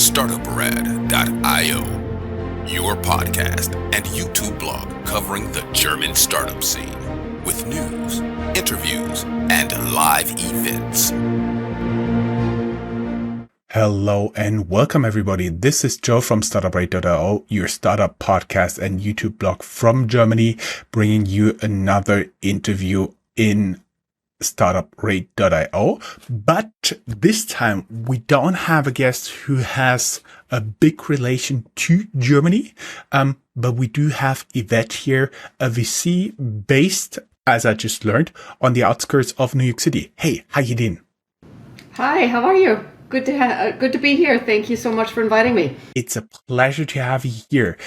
Startuprad.io, your podcast and YouTube blog covering the German startup scene with news, interviews, and live events. Hello and welcome everybody. This is Joe from Startuprad.io, your startup podcast and YouTube blog from Germany, bringing you another interview in Startuprad.io. But this time we don't have a guest who has a big relation to Germany. But we do have Yvette here, a VC based, as I just learned, on the outskirts of New York City. Hey, how you doing? Hi, how are you? Good to be here. Thank you so much for inviting me. It's a pleasure to have you here.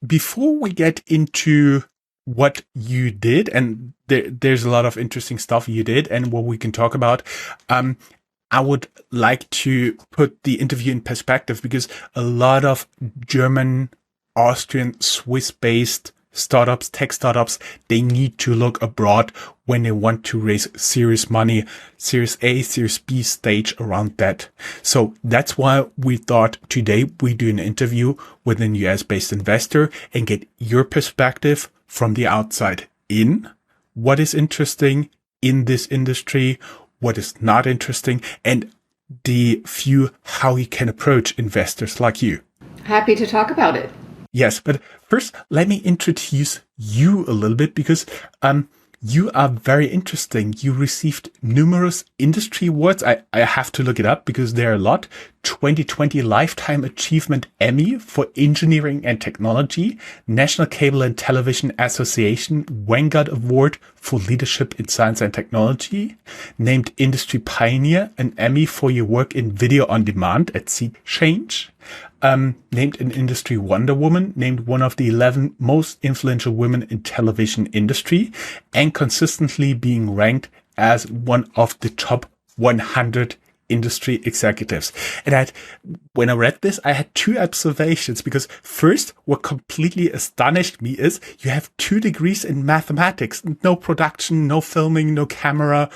Before we get into what you did, and there's a lot of interesting stuff you did and what we can talk about, I would like to put the interview in perspective, because a lot of German, Austrian, Swiss-based startups, tech startups, they need to look abroad when they want to raise serious money, Series A, Series B stage around that. So that's why we thought today we do an interview with an US-based investor and get your perspective from the outside in. What is interesting in this industry? What is not interesting? And the view how he can approach investors like you. Happy to talk about it. Yes, but first, let me introduce you a little bit, because you are very interesting. You received numerous industry awards. I have to look it up because there are a lot. 2020 Lifetime Achievement Emmy for Engineering and Technology, National Cable and Television Association Vanguard Award for Leadership in Science and Technology, named Industry Pioneer, an Emmy for your work in video on demand at Sea Change. Named an Industry Wonder Woman, named one of the 11 most influential women in television industry, and consistently being ranked as one of the top 100 industry executives. And when I read this, I had two observations, because first, what completely astonished me is you have 2 degrees in mathematics, no production, no filming, no camera.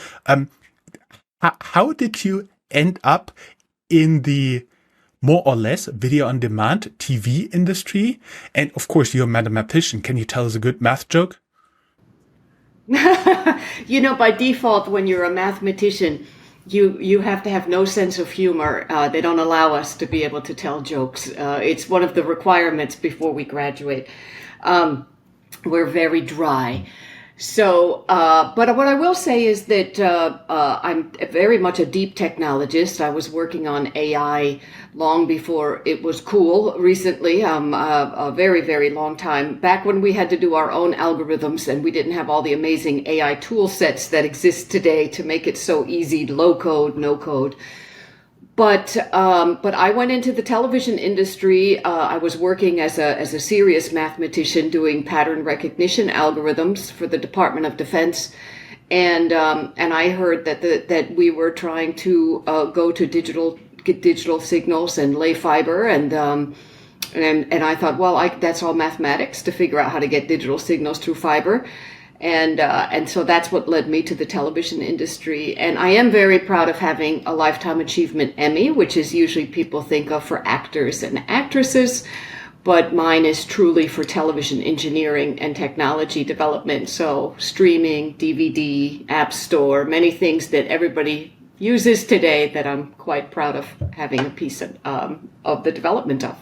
How did you end up in the more or less video on demand TV industry? And of course, you're a mathematician. Can you tell us a good math joke? By default, when you're a mathematician, you have to have no sense of humor. They don't allow us to be able to tell jokes. It's one of the requirements before we graduate. We're very dry. So, but what I will say is that I'm very much a deep technologist. I was working on AI long before it was cool. Recently, a very, very long time back when we had to do our own algorithms and we didn't have all the amazing AI tool sets that exist today to make it so easy, low code, no code. But I went into the television industry. I was working as a serious mathematician doing pattern recognition algorithms for the Department of Defense, and I heard that we were trying to go to get digital signals and lay fiber, and I thought, well, that's all mathematics to figure out how to get digital signals through fiber. And so that's what led me to the television industry. And I am very proud of having a Lifetime Achievement Emmy, which is usually people think of for actors and actresses, but mine is truly for television engineering and technology development. So streaming, DVD, app store, many things that everybody uses today that I'm quite proud of having a piece of the development of.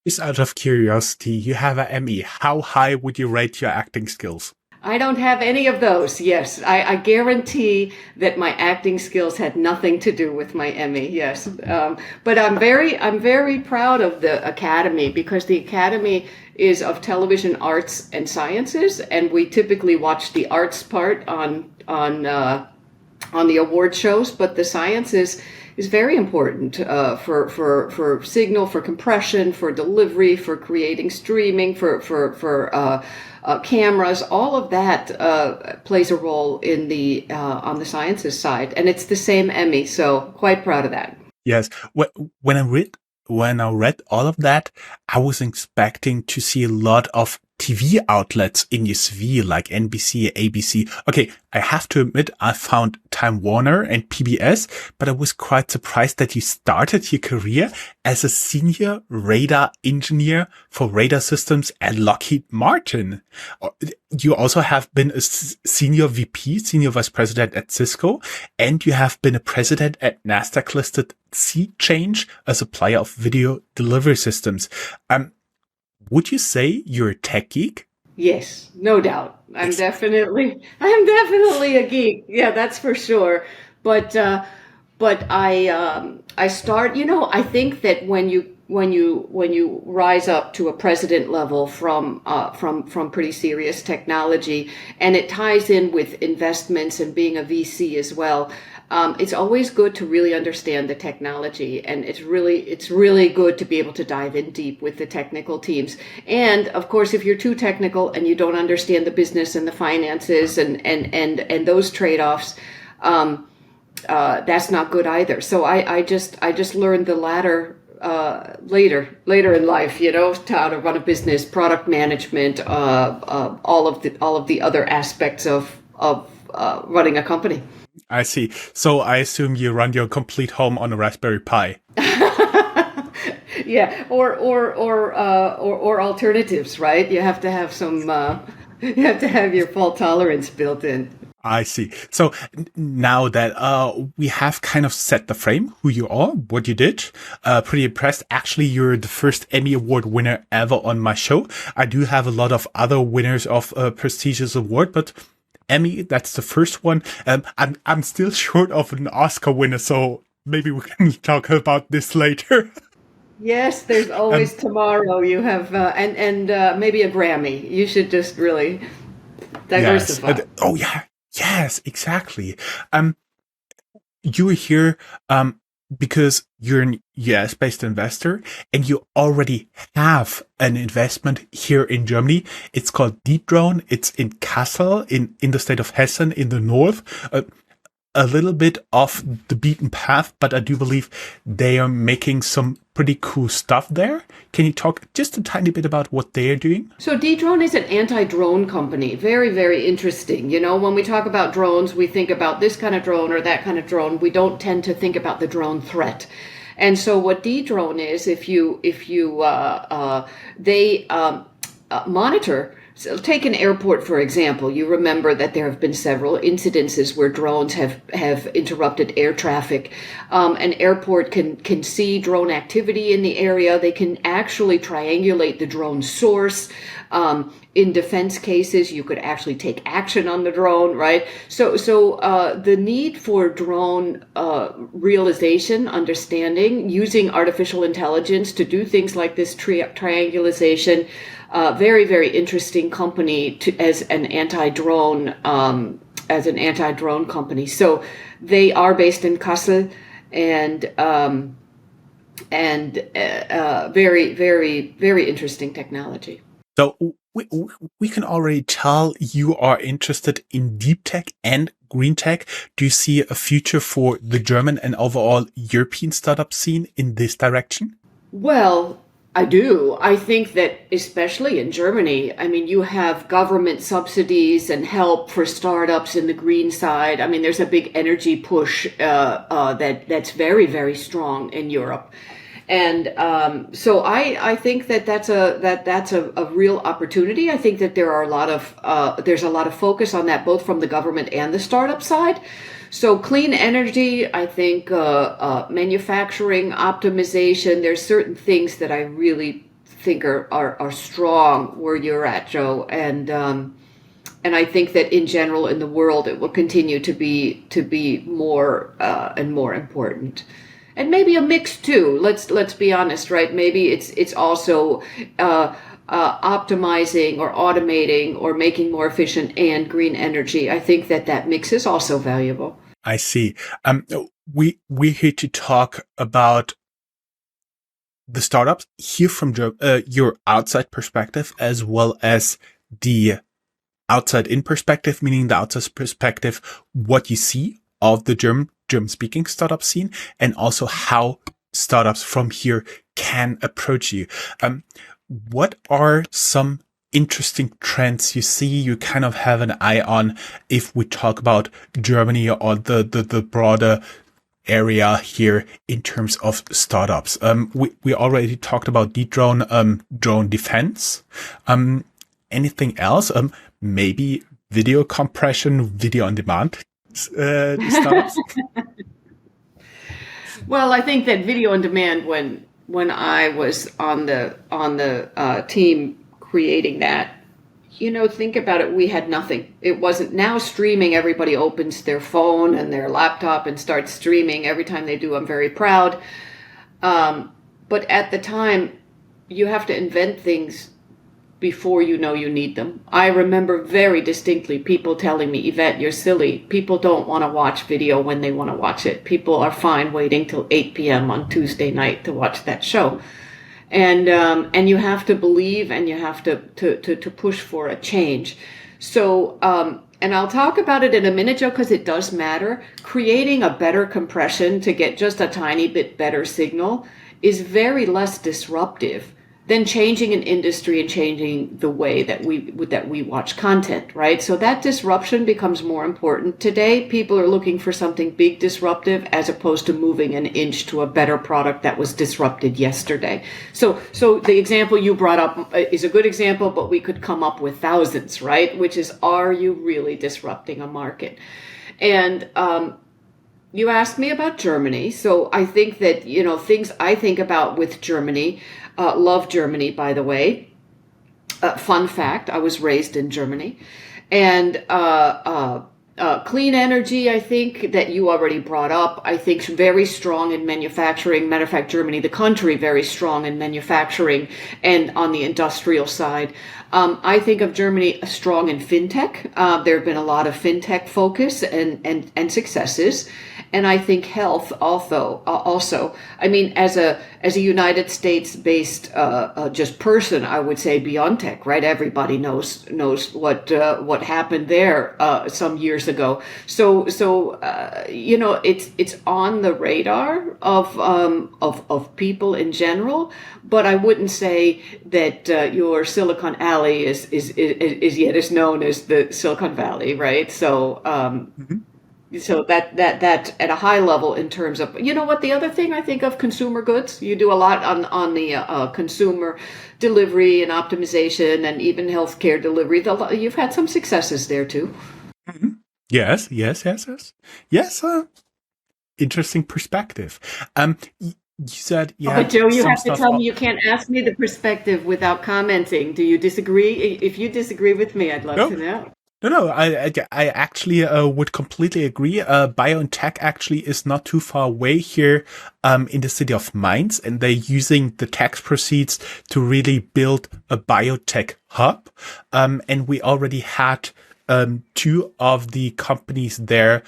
Just out of curiosity, you have an Emmy. How high would you rate your acting skills? I don't have any of those. Yes, I guarantee that my acting skills had nothing to do with my Emmy. Yes, but I'm very proud of the Academy, because the Academy is of Television Arts and Sciences, and we typically watch the arts part on the award shows, but the sciences is very important for signal, for compression, for delivery, for creating streaming, for cameras. All of that plays a role in the on the sciences side, and it's the same Emmy. So quite proud of that. Yes, when I read all of that, I was expecting to see a lot of TV outlets in your CV like NBC, ABC. Okay, I have to admit I found Time Warner and PBS, but I was quite surprised that you started your career as a senior radar engineer for radar systems at Lockheed Martin. You also have been a senior VP, senior vice president at Cisco, and you have been a president at Nasdaq listed Sea Change, a supplier of video delivery systems. Would you say you're a tech geek? Yes, no doubt. I'm definitely a geek. Yeah, that's for sure. But I start. I think that when you rise up to a president level from pretty serious technology, and it ties in with investments and being a VC as well. It's always good to really understand the technology, and it's really good to be able to dive in deep with the technical teams. And of course, if you're too technical and you don't understand the business and the finances and those trade-offs, that's not good either. So I just learned the latter later in life, how to run a business, product management, all of the other aspects of running a company. I see. So I assume you run your complete home on a Raspberry Pi. Yeah, or alternatives, right? You have to have you have to have your fault tolerance built in. I see. So now that we have kind of set the frame, who you are, what you did, pretty impressed. Actually, you're the first Emmy Award winner ever on my show. I do have a lot of other winners of prestigious award, but Emmy, that's the first one. I'm still short of an Oscar winner, so maybe we can talk about this later. Yes, there's always tomorrow. You have and maybe a Grammy. You should just really diversify. Yes. Oh yeah, yes, exactly. You're here because you're an US-based investor and you already have an investment here in Germany. It's called Deep Drone. It's in Kassel, in the state of Hessen, in the north. A little bit off the beaten path, but I do believe they are making some pretty cool stuff there. Can you talk just a tiny bit about what they are doing? So D-Drone is an anti-drone company. Very, very interesting. When we talk about drones, we think about this kind of drone or that kind of drone. We don't tend to think about the drone threat. And so what D-Drone is, they monitor. So take an airport, for example. You remember that there have been several incidences where drones have interrupted air traffic. An airport can see drone activity in the area. They can actually triangulate the drone source. In defense cases, you could actually take action on the drone, right? So the need for drone realization, understanding, using artificial intelligence to do things like this triangulation. Very, very interesting company as an anti-drone company. So they are based in Kassel and very, very, very interesting technology. So we can already tell you are interested in deep tech and green tech. Do you see a future for the German and overall European startup scene in this direction? Well, I do. I think that especially in Germany, you have government subsidies and help for startups in the green side. There's a big energy push that's very, very strong in Europe. And so I think that's a real opportunity. I think that there's a lot of focus on that, both from the government and the startup side. So clean energy, I think manufacturing, optimization, there's certain things that I really think are strong where you're at, Joe. And I think that in general in the world it will continue to be more and more important. And maybe a mix too. Let's be honest, right? Maybe it's also optimizing or automating or making more efficient and green energy. I think that mix is also valuable. I see. We're here to talk about the startups here from your outside perspective, as well as the outside in perspective, meaning the outside perspective, what you see of the German-speaking startup scene, and also how startups from here can approach you. What are some interesting trends you see, you kind of have an eye on if we talk about Germany or the broader area here in terms of startups? We already talked about drone defense. Anything else? Maybe video compression, video on demand startups? Well, I think that video on demand, when I was on the team creating that, think about it. We had nothing. It wasn't. Now streaming, everybody opens their phone and their laptop and starts streaming. Every time they do, I'm very proud. But at the time, you have to invent things before you know you need them. I remember very distinctly people telling me, Yvette, you're silly. People don't want to watch video when they want to watch it. People are fine waiting till 8 p.m. on Tuesday night to watch that show. And you have to believe, and you have to push for a change. So, and I'll talk about it in a minute, Joe, because it does matter. Creating a better compression to get just a tiny bit better signal is very less disruptive than changing an industry and changing the way that we watch content, right? So that disruption becomes more important. Today, people are looking for something big disruptive as opposed to moving an inch to a better product that was disrupted yesterday. So the example you brought up is a good example, but we could come up with thousands, right? Which is, are you really disrupting a market? And you asked me about Germany. So I think that, things I think about with Germany, love Germany, by the way. Fun fact, I was raised in Germany. And clean energy, I think, that you already brought up, I think very strong in manufacturing. Matter of fact, Germany, the country, very strong in manufacturing and on the industrial side. I think of Germany strong in fintech. There have been a lot of fintech focus and successes. And I think health also. I mean, as a United States based just person, I would say BioNTech, right? Everybody knows what happened there some years ago. So it's on the radar of people in general. But I wouldn't say that your Silicon Alley is yet as known as the Silicon Valley, right? So. So that at a high level in terms of, what the other thing I think of, consumer goods. You do a lot on the consumer delivery and optimization and even healthcare delivery. You've had some successes there too. Mm-hmm. Yes. Interesting perspective. You said, But Joe, you have to tell me, you can't ask me the perspective without commenting. Do you disagree? If you disagree with me, I'd love to know. No, I actually would completely agree. BioNTech actually is not too far away here in the city of Mainz, and they're using the tax proceeds to really build a biotech hub. And we already had two of the companies there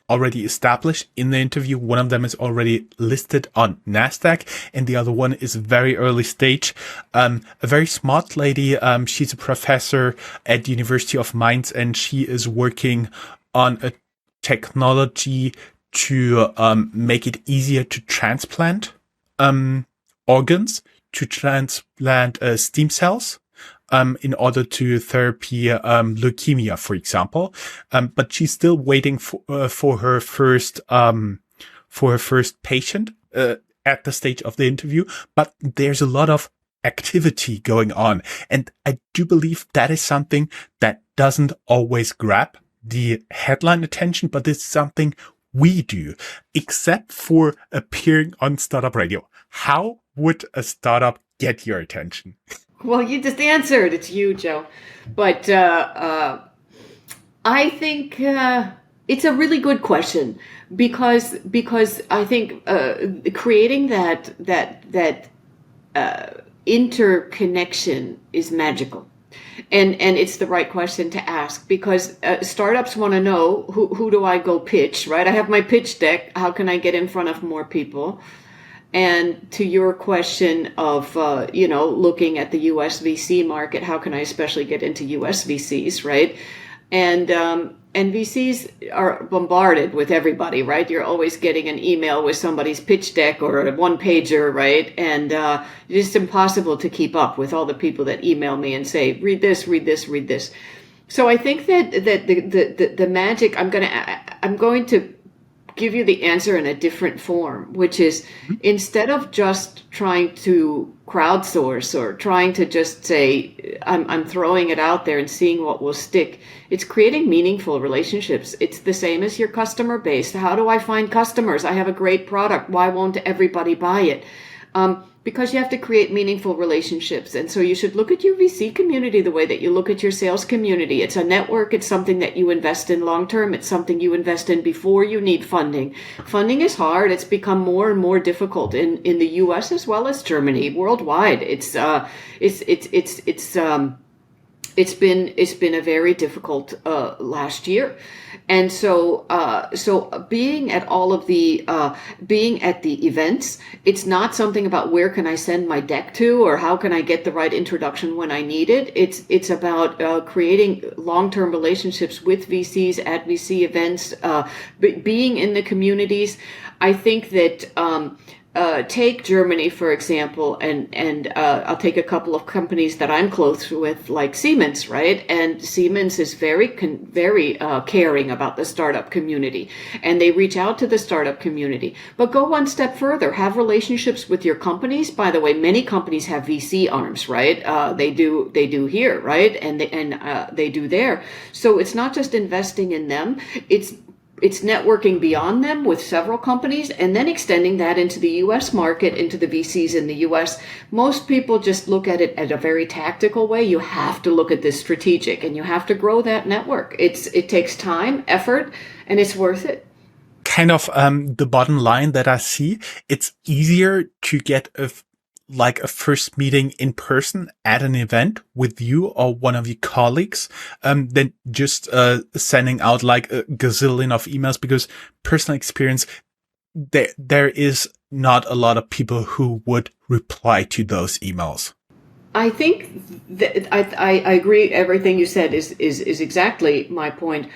already established in the interview. One of them is already listed on NASDAQ, and the other one is very early stage. A very smart lady. She's a professor at the University of Mainz, and she is working on a technology to make it easier to transplant organs, to transplant stem cells. In order to therapy leukemia, for example, but she's still waiting for her first patient at the stage of the interview. But there's a lot of activity going on, and I do believe that is something that doesn't always grab the headline attention, but it's something we do, except for appearing on Startup.io. How would a startup get your attention? Well, you just answered. It's you, Joe. But I think it's a really good question because I think creating that interconnection is magical, and it's the right question to ask because startups want to know who do I go pitch, right? I have my pitch deck. How can I get in front of more people? And to your question of, looking at the US VC market, how can I especially get into US VCs, right? And VCs are bombarded with everybody, right? You're always getting an email with somebody's pitch deck or a one pager, right? And it's just impossible to keep up with all the people that email me and say, read this, read this, read this. So I think that the magic, I'm going to give you the answer in a different form, which is instead of just trying to crowdsource or trying to just say, I'm throwing it out there and seeing what will stick, it's creating meaningful relationships. It's the same as your customer base. How do I find customers? I have a great product. Why won't everybody buy it? Because you have to create meaningful relationships. And so you should look at your VC community the way that you look at your sales community. It's a network. It's something that you invest in long term. It's something you invest in before you need funding. Funding is hard. It's become more and more difficult in the US as well as Germany. Worldwide, it's been a very difficult last year. And so being at all of being at the events, it's not something about where can I send my deck to or how can I get the right introduction when I need it. It's about creating long-term relationships with VCs at VC events, being in the communities. I think that take Germany, for example, and I'll take a couple of companies that I'm close with, like Siemens, right? And Siemens is very caring about the startup community, and they reach out to the startup community. But go one step further, have relationships with your companies. By the way, many companies have VC arms, right? They do here, right? And they do there. So it's not just investing in them. It's networking beyond them with several companies and then extending that into the U.S. market, into the VCs in the U.S. Most people just look at it at a very tactical way. You have to look at this strategic, and you have to grow that network. It takes time, effort, and it's worth it. Kind of the bottom line that I see, it's easier to get a first meeting in person at an event with you or one of your colleagues, than just sending out like a gazillion of emails, because personal experience, there is not a lot of people who would reply to those emails. I think that I agree. Everything you said is exactly my point.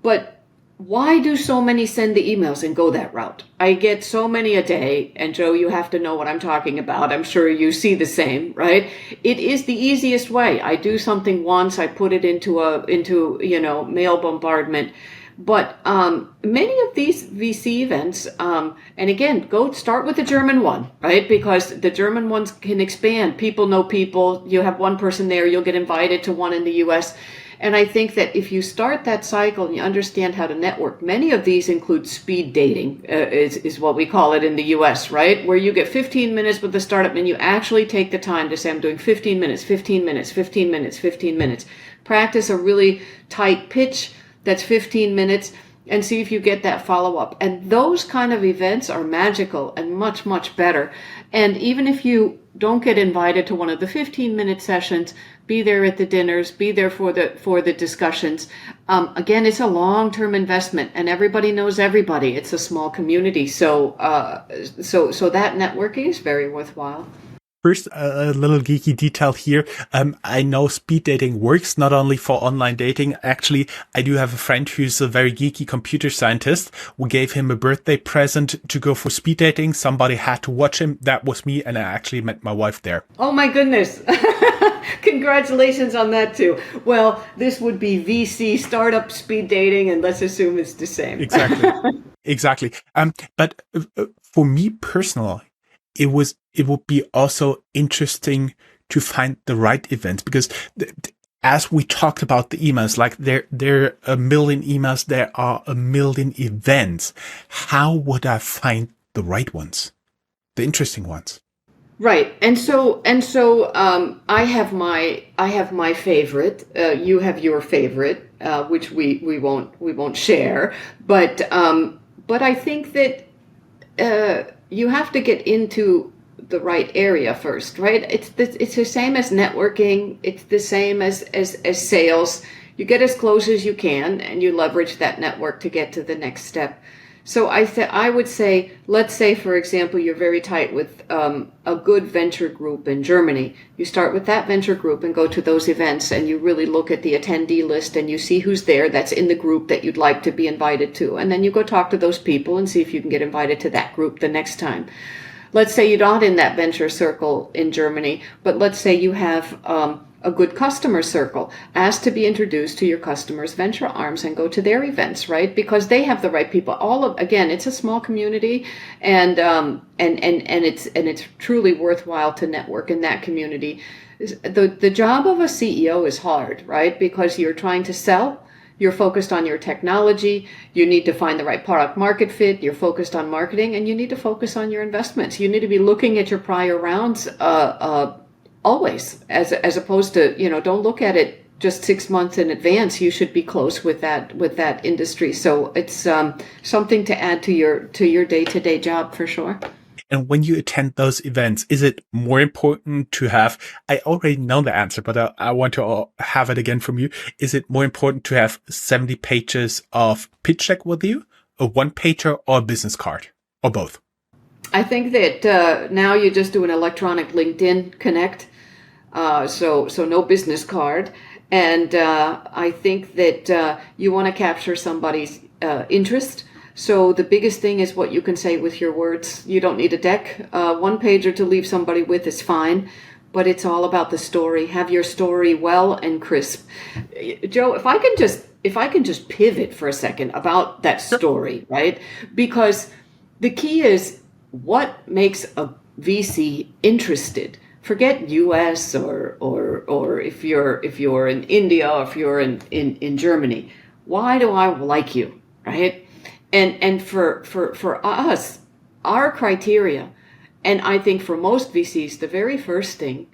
But why do so many send the emails and go that route? I get so many a day, and Joe, you have to know what I'm talking about. I'm sure you see the same, right? It is the easiest way. I do something once, I put it into mail bombardment. But many of these VC events, and again, go start with the German one, right? Because the German ones can expand. People know people. You have one person there, you'll get invited to one in the US. And I think that if you start that cycle and you understand how to network, many of these include speed dating, is what we call it in the US, right? Where you get 15 minutes with the startup and you actually take the time to say, I'm doing 15 minutes, 15 minutes, 15 minutes, 15 minutes. Practice a really tight pitch that's 15 minutes and see if you get that follow-up. And those kind of events are magical and much, much better. And even if you don't get invited to one of the 15-minute sessions, be there at the dinners, be there for the discussions. Again, it's a long-term investment, and everybody knows everybody. It's a small community, so that networking is very worthwhile. First, a little geeky detail here. I know speed dating works not only for online dating. Actually, I do have a friend who's a very geeky computer scientist. We gave him a birthday present to go for speed dating. Somebody had to watch him. That was me, and I actually met my wife there. Oh my goodness. Congratulations on that too. Well, this would be VC startup speed dating, and let's assume it's the same. Exactly. But for me personally, it would be also interesting to find the right events, because as we talked about the emails, like there are a million emails, there are a million events. How would I find the right ones, the interesting ones? Right, and so I have my favorite. You have your favorite, which we won't share. But I think that you have to get into the right area first, right? It's the same as networking. It's the same as sales. You get as close as you can, and you leverage that network to get to the next step. So I would say, let's say, for example, you're very tight with a good venture group in Germany. You start with that venture group and go to those events, and you really look at the attendee list and you see who's there that's in the group that you'd like to be invited to. And then you go talk to those people and see if you can get invited to that group the next time. Let's say you're not in that venture circle in Germany, but let's say you have a good customer circle. Ask to be introduced to your customers' venture arms and go to their events, right? Because they have the right people. Again, it's a small community, and it's truly worthwhile to network in that community. The job of a CEO is hard, right? Because you're trying to sell. You're focused on your technology. You need to find the right product market fit. You're focused on marketing, and you need to focus on your investments. You need to be looking at your prior rounds always, as opposed to, don't look at it just 6 months in advance. You should be close with that industry. So it's something to add to your day-to-day job for sure. And when you attend those events, is it more important to have, I already know the answer, but I want to have it again from you. Is it more important to have 70 pages of pitch deck with you, a one pager, or a business card, or both? I think that now you just do an electronic LinkedIn connect, so no business card. And I think that you want to capture somebody's interest. So the biggest thing is what you can say with your words. You don't need a deck. One pager to leave somebody with is fine, but it's all about the story. Have your story well and crisp. Joe, if I can just pivot for a second about that story, right? Because the key is what makes a VC interested. Forget US or if you're in India or if you're in Germany. Why do I like you, right? And for us, our criteria, and I think for most VCs, the very first thing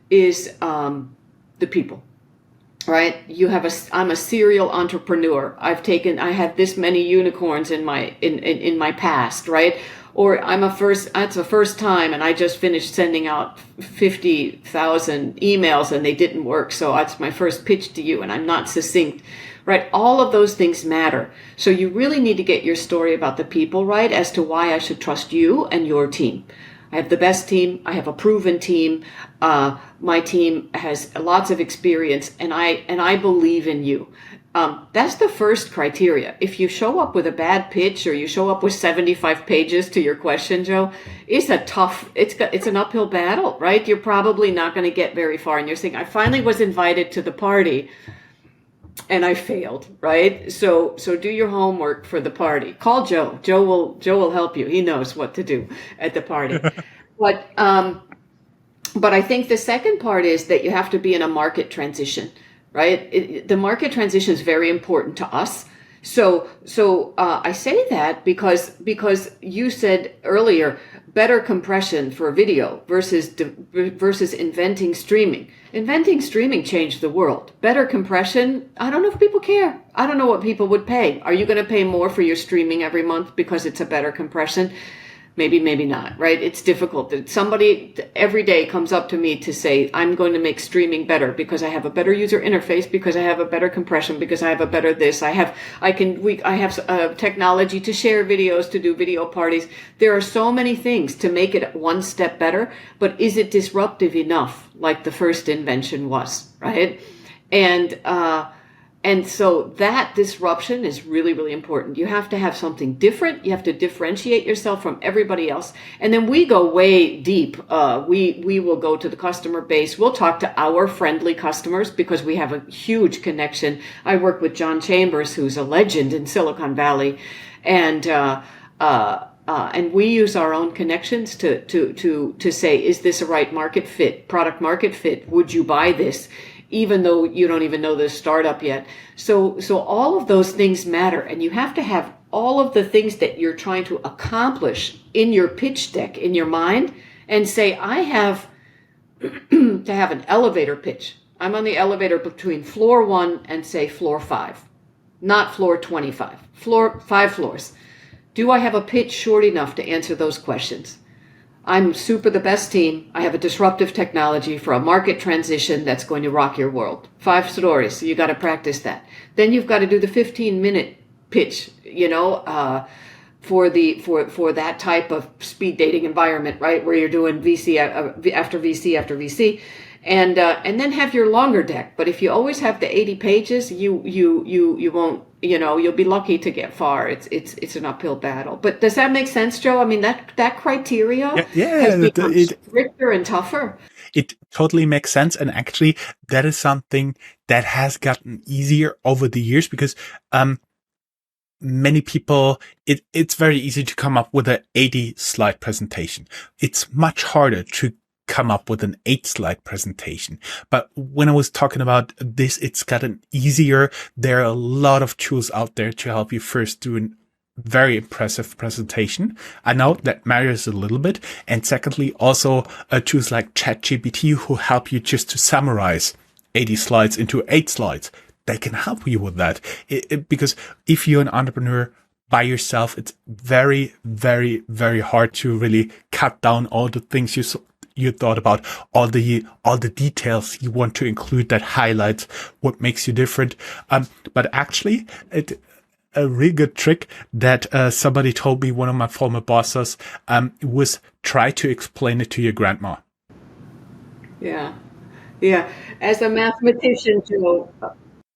is the people, right? I'm a serial entrepreneur. I have this many unicorns in my past, right? Or it's the first time and I just finished sending out 50,000 emails and they didn't work. So that's my first pitch to you and I'm not succinct. Right? All of those things matter. So you really need to get your story about the people right as to why I should trust you and your team. I have the best team. I have a proven team. My team has lots of experience and I believe in you. That's the first criteria. If you show up with a bad pitch or you show up with 75 pages to your question, Joe, it's an uphill battle, right? You're probably not going to get very far. And you're saying, I finally was invited to the party and I failed, right? So do your homework for the party. Call Joe. Joe will help you. He knows what to do at the party. But I think the second part is that you have to be in a market transition, right? The market transition is very important to us. So I say that because you said earlier, better compression for video versus inventing streaming. Inventing streaming changed the world. Better compression, I don't know if people care. I don't know what people would pay. Are you going to pay more for your streaming every month because it's a better compression? Maybe not, right? It's difficult. Somebody every day comes up to me to say, I'm going to make streaming better because I have a better user interface, because I have a better compression, because I have a better this. I have technology to share videos, to do video parties. There are so many things to make it one step better, but is it disruptive enough like the first invention was, right? And so that disruption is really, really important. You have to have something different. You have to differentiate yourself from everybody else. And then we go way deep. We will go to the customer base. We'll talk to our friendly customers because we have a huge connection. I work with John Chambers, who's a legend in Silicon Valley. And we use our own connections to say, is this a right market fit, product market fit? Would you buy this? Even though you don't even know the startup yet. So all of those things matter. And you have to have all of the things that you're trying to accomplish in your pitch deck, in your mind, and say, I have to have an elevator pitch. I'm on the elevator between floor 1 and say floor 5, not floor 25, 5 floors. Do I have a pitch short enough to answer those questions? I'm super the best team. I have a disruptive technology for a market transition that's going to rock your world. 5 stories. So you got to practice that. Then you've got to do the 15-minute pitch. for that type of speed dating environment, right, where you're doing VC after VC after VC, and then have your longer deck. But if you always have the 80 pages, you won't, you'll be lucky to get far. It's an uphill battle. But does that make sense, Joe? I mean, that criteria has become stricter and tougher. It totally makes sense. And actually, that is something that has gotten easier over the years because many people, it's very easy to come up with an 80 slide presentation. It's much harder to come up with an 8-slide presentation. But when I was talking about this, it's gotten easier. There are a lot of tools out there to help you first do a very impressive presentation. I know that matters a little bit. And secondly, also tools like ChatGPT who help you just to summarize 80 slides into 8 slides. They can help you with that. Because if you're an entrepreneur by yourself, it's very, very, very hard to really cut down all the things you thought about, all the details you want to include that highlights what makes you different. But actually, a really good trick that somebody told me, one of my former bosses, was try to explain it to your grandma. Yeah. As a mathematician, Joe.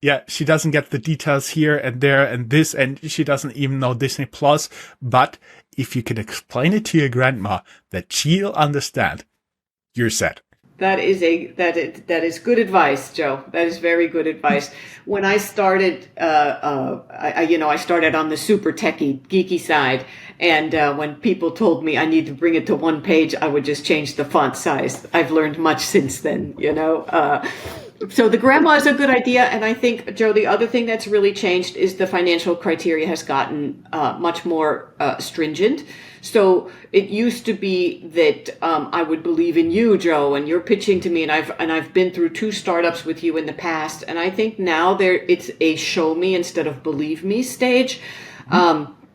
Yeah, she doesn't get the details here and there and this, and she doesn't even know Disney Plus. But if you can explain it to your grandma that she'll understand, you're set. That is good advice, Joe. That is very good advice. When I started, I started on the super techie, geeky side, and when people told me I need to bring it to one page, I would just change the font size. I've learned much since then, So the grandma is a good idea, and I think, Joe, the other thing that's really changed is the financial criteria has gotten much more stringent. So it used to be that I would believe in you, Joe, and you're pitching to me, and I've been through 2 startups with you in the past, and I think now it's a show me instead of believe me stage.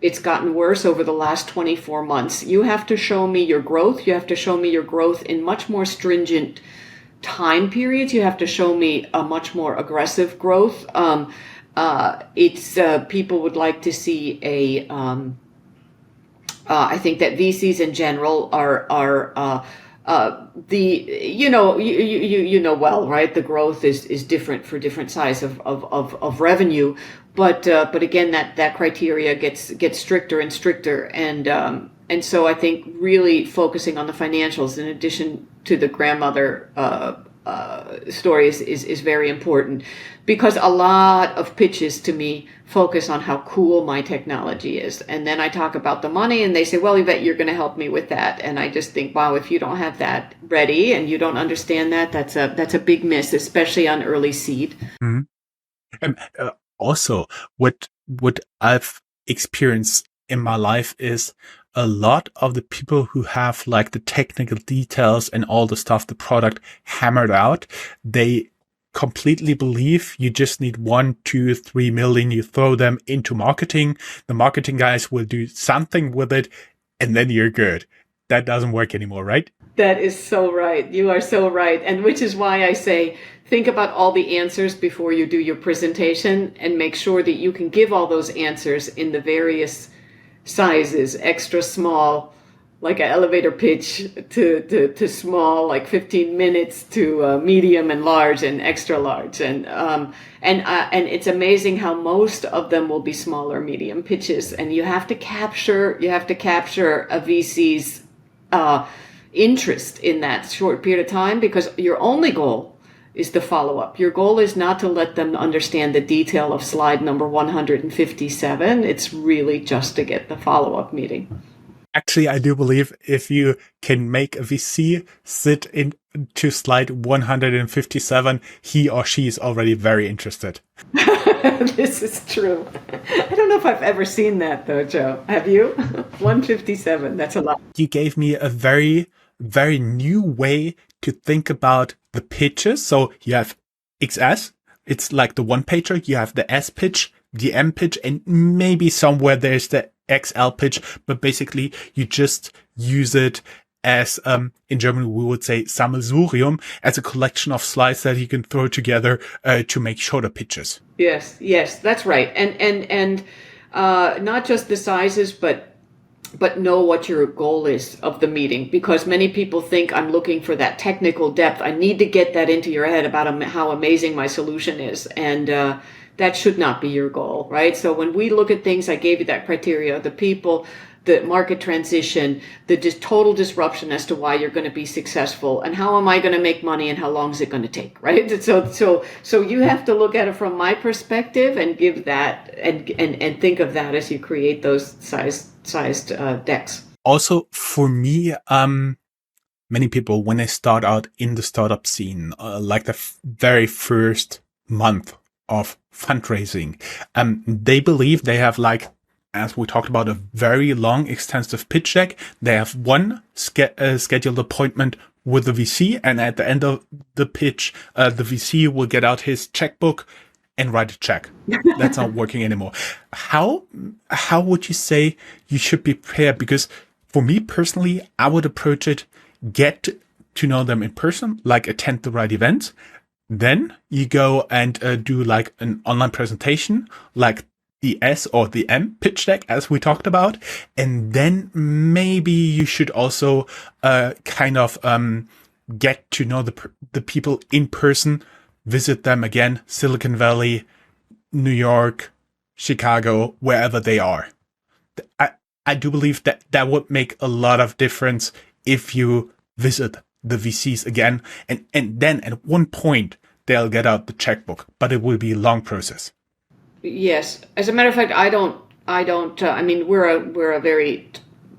It's gotten worse over the last 24 months. You have to show me your growth. You have to show me your growth in much more stringent time periods. You have to show me a much more aggressive growth. People would like to see I think that VCs in general are right? The growth is different for different size of revenue, but again that criteria gets stricter and stricter, and so I think really focusing on the financials in addition to the grandmother stories is very important, because a lot of pitches to me focus on how cool my technology is, and then I talk about the money and they say, well, Yvette, you're going to help me with that, and I just think, wow, if you don't have that ready and you don't understand that, that's a big miss, especially on early seed. Mm-hmm. And also what I've experienced in my life is a lot of the people who have like the technical details and all the stuff, the product hammered out, they completely believe you just need 1, 2, 3 million. You throw them into marketing. The marketing guys will do something with it, and then you're good. That doesn't work anymore, right? That is so right. You are so right. And which is why I say, think about all the answers before you do your presentation, and make sure that you can give all those answers in the various sizes, extra small, like an elevator pitch, to small, like 15 minutes, to medium and large and extra large. And it's amazing how most of them will be smaller, medium pitches. And you have to capture a VC's interest in that short period of time, because your only goal is the follow-up. Your goal is not to let them understand the detail of slide number 157. It's really just to get the follow-up meeting. Actually, I do believe if you can make a VC sit into slide 157, he or she is already very interested. This is true. I don't know if I've ever seen that, though, Joe. Have you? 157, that's a lot. You gave me a very, very new way to think about the pitches. So you have XS, it's like the one pager. You have the S pitch, the M pitch, and maybe somewhere there's the XL pitch, but basically you just use it as, in German we would say Sammelsurium, as a collection of slides that you can throw together to make shorter pitches. Yes, that's right. And not just the sizes, but but know what your goal is of the meeting, because many people think I'm looking for that technical depth. I need to get that into your head about how amazing my solution is. And that should not be your goal, right? So when we look at things, I gave you that criteria, the people, the market transition, the just total disruption as to why you're going to be successful, and how am I going to make money, and how long is it going to take, right? So you have to look at it from my perspective and give that and think of that as you create those sized decks. Also, for me, many people, when they start out in the startup scene, like the very first month of fundraising, they believe they have, like, as we talked about, a very long, extensive pitch deck. They have one scheduled appointment with the VC, and at the end of the pitch, the VC will get out his checkbook and write a check. That's not working anymore. How would you say you should be prepared? Because for me personally, I would approach it, get to know them in person, like attend the right events. Then you go and do like an online presentation, like the S or the M pitch deck, as we talked about. And then maybe you should also get to know the people in person, visit them again, Silicon Valley, New York, Chicago, wherever they are. I do believe that would make a lot of difference if you visit the VCs again, and then at one point they'll get out the checkbook, but it will be a long process. Yes, as a matter of fact, I don't. I mean, we're a very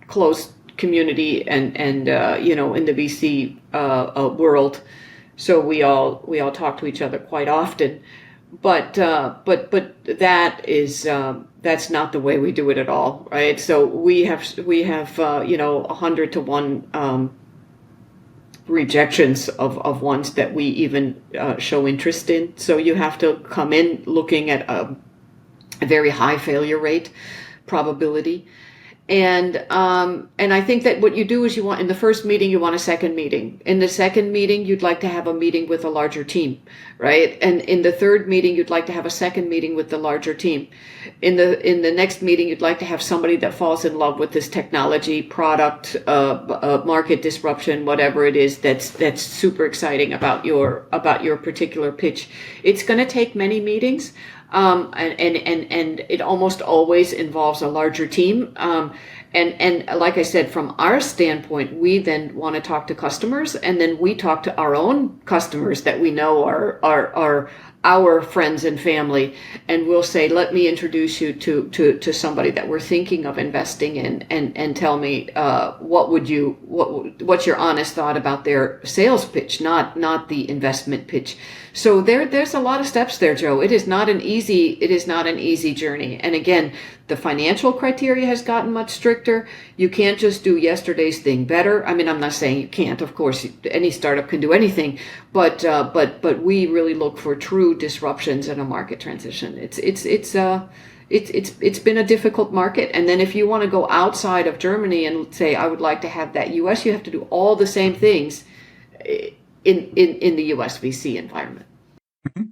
close community, and in the VC world, so we all talk to each other quite often. But that is that's not the way we do it at all, right? So we have 100 to 1 rejections of ones that we even show interest in. So you have to come in looking at a very high failure rate probability. And I think that what you do is in the first meeting, you want a second meeting. In the second meeting, you'd like to have a meeting with a larger team, right? And in the third meeting, you'd like to have a second meeting with the larger team. In the next meeting, you'd like to have somebody that falls in love with this technology, product, market disruption, whatever it is that's super exciting about your particular pitch. It's going to take many meetings. And it almost always involves a larger team. And like I said, from our standpoint, we then want to talk to customers, and then we talk to our own customers that we know are our friends and family, and we'll say, let me introduce you to somebody that we're thinking of investing in, and tell me what's your honest thought about their sales pitch, not the investment pitch. So there's a lot of steps there, Joe. It is not an easy journey. And again, the financial criteria has gotten much stricter. You can't just do yesterday's thing better. I mean, I'm not saying you can't. Of course, any startup can do anything, but we really look for true disruptions in a market transition. It's been a difficult market. And then if you want to go outside of Germany and say, I would like to have that US, you have to do all the same things in the US VC environment. Mm-hmm.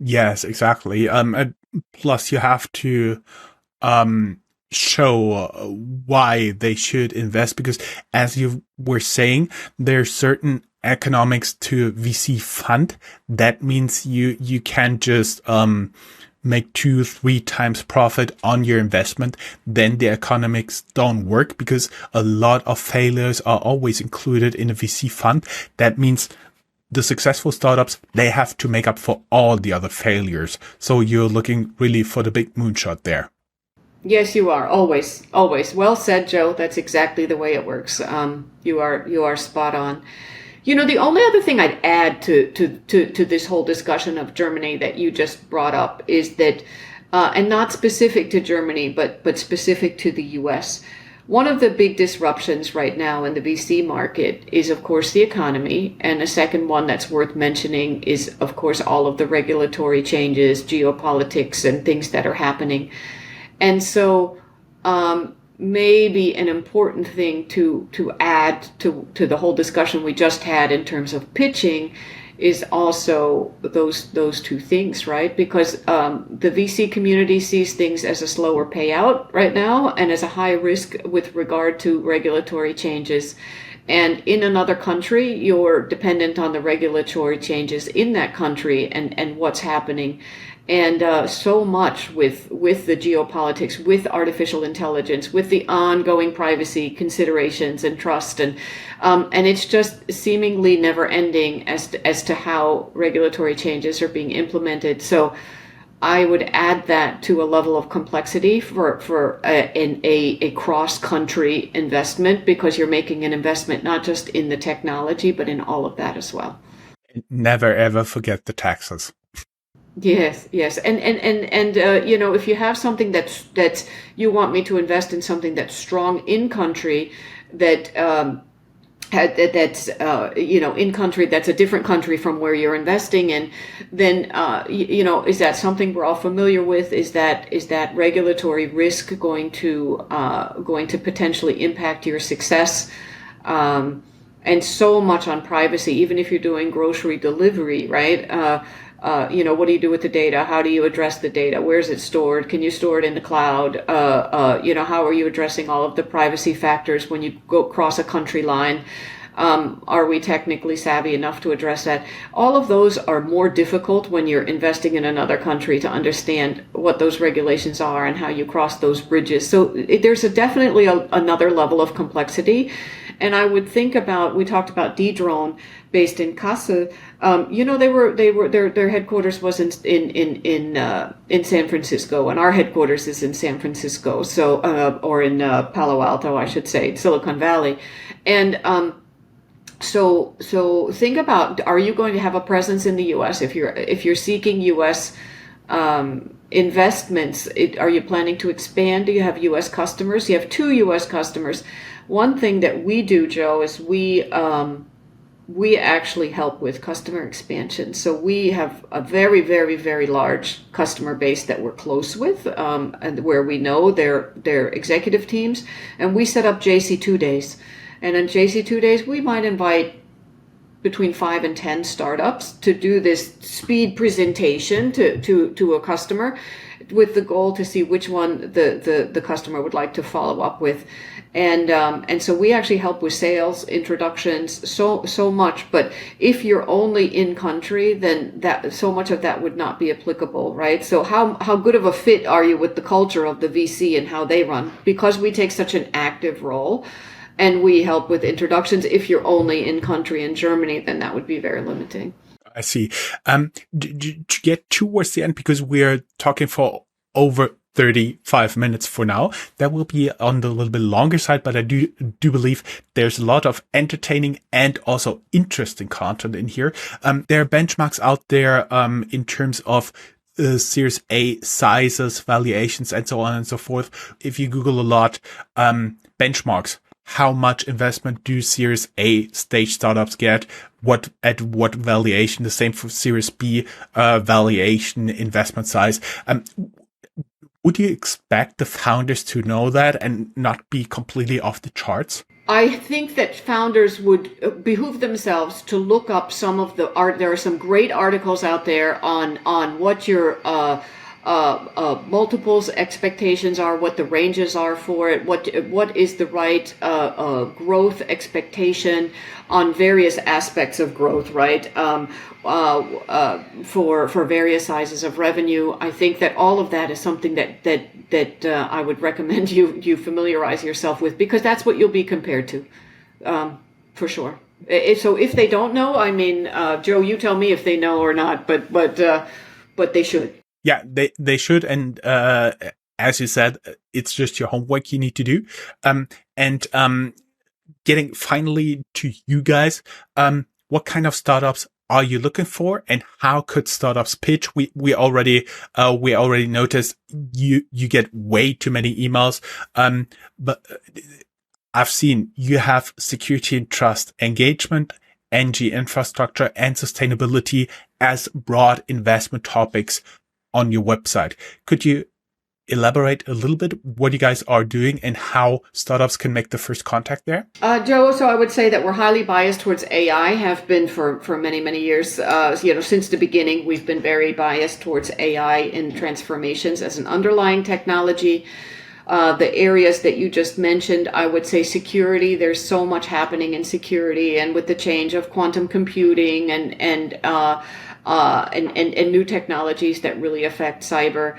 Yes, exactly. Plus you have to show why they should invest, because as you were saying, there's certain economics to VC fund. That means you can't just make 2-3 times profit on your investment. Then the economics don't work, because a lot of failures are always included in a VC fund. That means the successful startups, they have to make up for all the other failures. So you're looking really for the big moonshot there. Yes, you are. Always. Well said, Joe. That's exactly the way it works. You are spot on. The only other thing I'd add to this whole discussion of Germany that you just brought up is that, and not specific to Germany, but specific to the US, one of the big disruptions right now in the VC market is, of course, the economy. And a second one that's worth mentioning is, of course, all of the regulatory changes, geopolitics, and things that are happening. And so maybe an important thing to add to the whole discussion we just had in terms of pitching is also those two things, right? Because the VC community sees things as a slower payout right now and as a high risk with regard to regulatory changes. And in another country, you're dependent on the regulatory changes in that country and what's happening. And so much with the geopolitics, with artificial intelligence, with the ongoing privacy considerations and trust, and it's just seemingly never ending as to how regulatory changes are being implemented. So I would add that to a level of complexity for a cross-country investment, because you're making an investment not just in the technology, but in all of that as well. Never ever forget the taxes. Yes, and if you have something that's you want me to invest in something that's strong in country, that's in country that's a different country from where you're investing in, then is that something we're all familiar with? Is that regulatory risk going to potentially impact your success? And so much on privacy, even if you're doing grocery delivery, right? What do you do with the data? How do you address the data? Where is it stored? Can you store it in the cloud? How are you addressing all of the privacy factors when you go across a country line? Are we technically savvy enough to address that? All of those are more difficult when you're investing in another country, to understand what those regulations are and how you cross those bridges. So there's definitely another level of complexity. And I would think about, we talked about Dedrone based in Kassel. Their headquarters was in San Francisco, and our headquarters is in San Francisco. So, or in Palo Alto, I should say, Silicon Valley. And so think about, are you going to have a presence in the U.S. if you're seeking U.S. investments? Are you planning to expand? Do you have U.S. customers? You have 2 U.S. customers. One thing that we do, Joe, is we actually help with customer expansion. So we have a very, very, very large customer base that we're close with, and where we know their executive teams, and we set up JC2 days. And on JC2 days, we might invite between 5 and 10 startups to do this speed presentation to a customer, with the goal to see which one the customer would like to follow up with. And so we actually help with sales, introductions, so much. But if you're only in country, then that so much of that would not be applicable, right? So how good of a fit are you with the culture of the VC and how they run? Because we take such an active role, and we help with introductions. If you're only in country in Germany, then that would be very limiting. I see. To get towards the end, because we're talking for over 35 minutes for now, that will be on the little bit longer side, but I do believe there's a lot of entertaining and also interesting content in here. There are benchmarks out there in terms of Series A sizes, valuations, and so on and so forth. If you Google a lot, benchmarks, how much investment do Series A stage startups get? At what valuation? The same for Series B valuation, investment size. Would you expect the founders to know that and not be completely off the charts? I think that founders would behoove themselves to look up some of the art. There are some great articles out there on what your multiples expectations are, what the ranges are for it, what is the right growth expectation on various aspects of growth, right? For various sizes of revenue. I think that all of that is something that I would recommend you familiarize yourself with, because that's what you'll be compared to, for sure. So if they don't know, I mean, Joe, you tell me if they know or not, but they should. Yeah, they should. And as you said, it's just your homework you need to do. Getting finally to you guys, what kind of startups are you looking for, and how could startups pitch? We already noticed you get way too many emails. But I've seen you have security and trust, engagement, NG infrastructure, and sustainability as broad investment topics on your website. Could you elaborate a little bit what you guys are doing and how startups can make the first contact there? Joe, so I would say that we're highly biased towards AI, have been for many, many years. Since the beginning, we've been very biased towards AI in transformations as an underlying technology. The areas that you just mentioned, I would say security. There's so much happening in security, and with the change of quantum computing and new technologies that really affect cyber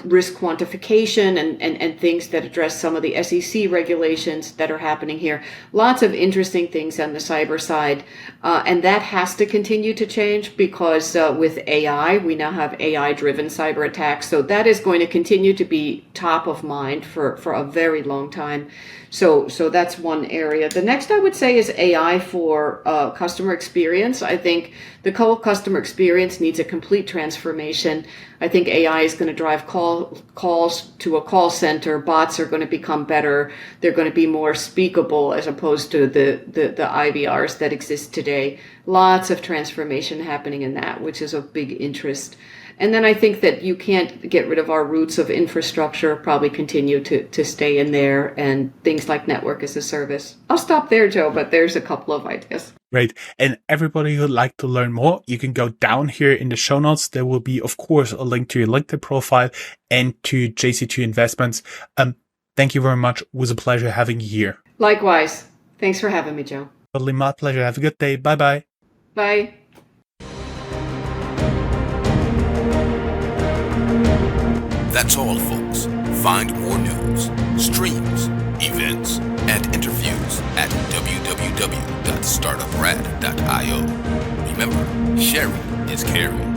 risk quantification and things that address some of the SEC regulations that are happening here. Lots of interesting things on the cyber side. And that has to continue to change because with AI, we now have AI-driven cyber attacks. So that is going to continue to be top of mind for a very long time. So that's one area. The next I would say is AI for customer experience. I think the whole customer experience needs a complete transformation. I think AI is going to drive calls to a call center. Bots are going to become better. They're going to be more speakable as opposed to the IVRs that exist today. Lots of transformation happening in that, which is of big interest. And then I think that you can't get rid of our roots of infrastructure, probably continue to stay in there, and things like network as a service. I'll stop there, Joe, but there's a couple of ideas. Great. And everybody who'd like to learn more, you can go down here in the show notes. There will be, of course, a link to your LinkedIn profile and to JC2 Investments. Thank you very much. It was a pleasure having you here. Likewise. Thanks for having me, Joe. Totally my pleasure. Have a good day. Bye-bye. Bye. That's all, folks. Find more news, streams, events, and interviews at www.startuprad.io. Remember, sharing is caring.